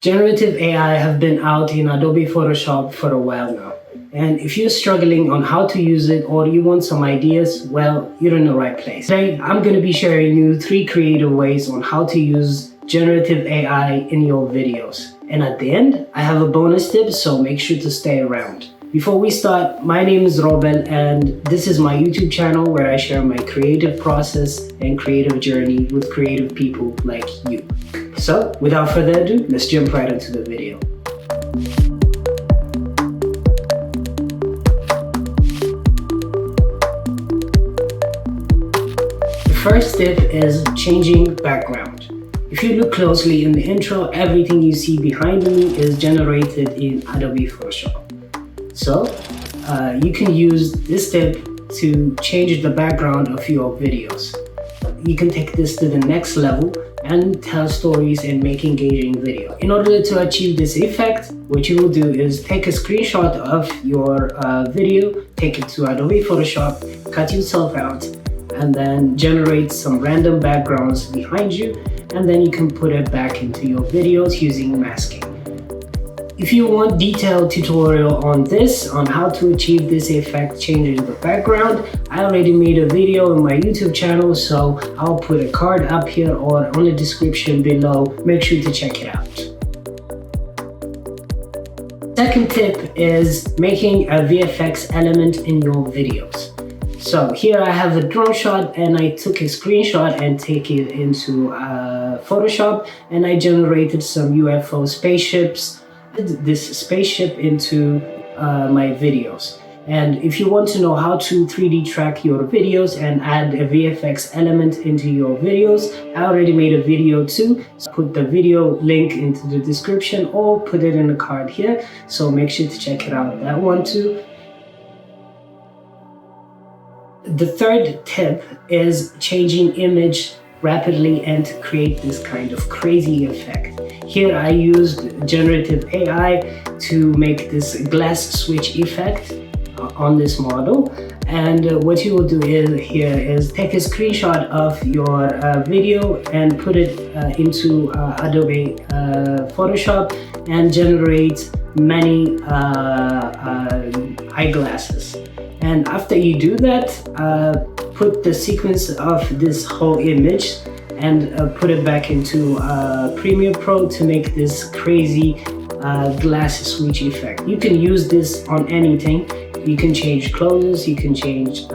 Generative AI have been out in Adobe Photoshop for a while now. And if you're struggling on how to use it or you want some ideas, well, you're in the right place. Today, I'm going to be sharing you 3 creative ways on how to use generative AI in your videos. And at the end, I have a bonus tip, so make sure to stay around. Before we start, my name is Robel and this is my YouTube channel where I share my creative process and creative journey with creative people like you. So, without further ado, let's jump right into the video. The first tip is changing background. If you look closely in the intro, everything you see behind me is generated in Adobe Photoshop. So, you can use this tip to change the background of your videos. You can take this to the next level and tell stories and make engaging video. In order to achieve this effect, what you will do is take a screenshot of your video, take it to Adobe Photoshop, cut yourself out, and then generate some random backgrounds behind you, and then you can put it back into your videos using masking. If you want detailed tutorial on this, on how to achieve this effect changing the background, I already made a video on my YouTube channel, so I'll put a card up here or on the description below. Make sure to check it out. Second tip is making a VFX element in your videos. So here I have a drone shot and I took a screenshot and take it into Photoshop, and I generated some UFO spaceships, this spaceship into my videos. And if you want to know how to 3D track your videos and add a VFX element into your videos, I already made a video too. So put the video link into the description or put it in the card here. So make sure to check it out, that one too. The third tip is changing image rapidly and to create this kind of crazy effect. Here I used generative AI to make this glass switch effect on this model. And what you will do is take a screenshot of your video and put it into Adobe Photoshop and generate many eyeglasses. And after you do that, put the sequence of this whole image and put it back into Premiere Pro to make this crazy glass switch effect. You can use this on anything. You can change clothes, you can change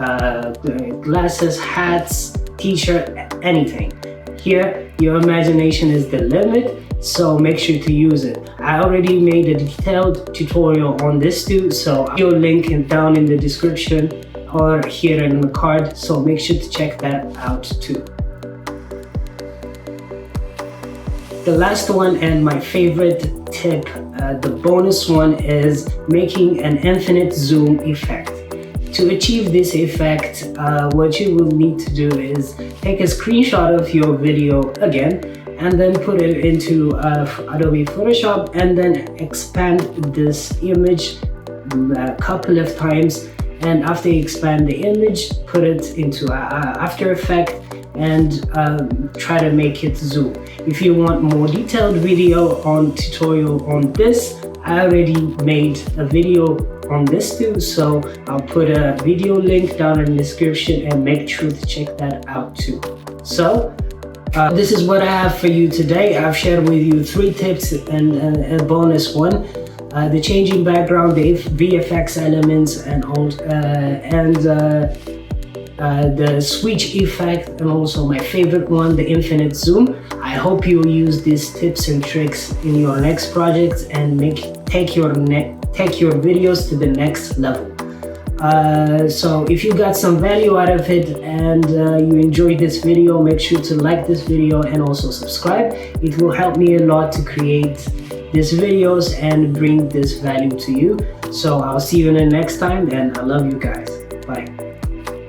glasses, hats, t-shirt, anything. Here, your imagination is the limit, so make sure to use it. I already made a detailed tutorial on this too, so I'll link it down in the description or here in the card, so make sure to check that out too. The last one and my favorite tip, the bonus one, is making an infinite zoom effect. To achieve this effect, what you will need to do is take a screenshot of your video again and then put it into Adobe Photoshop and then expand this image a couple of times, and after you expand the image, put it into AfterEffects and try to make it zoom. If you want more detailed video on tutorial on this, I already made a video on this too, so I'll put a video link down in the description and make sure to check that out too. So this is what I have for you today. I've shared with you 3 tips and a bonus one. The changing background, the VFX elements, and all, the switch effect, and also my favorite one, the infinite zoom. I hope you'll use these tips and tricks in your next project and take your videos to the next level. So if you got some value out of it and you enjoyed this video, make sure to like this video and also subscribe. It will help me a lot to create these videos and bring this value to you. So I'll see you in the next time, and I love you guys. Bye.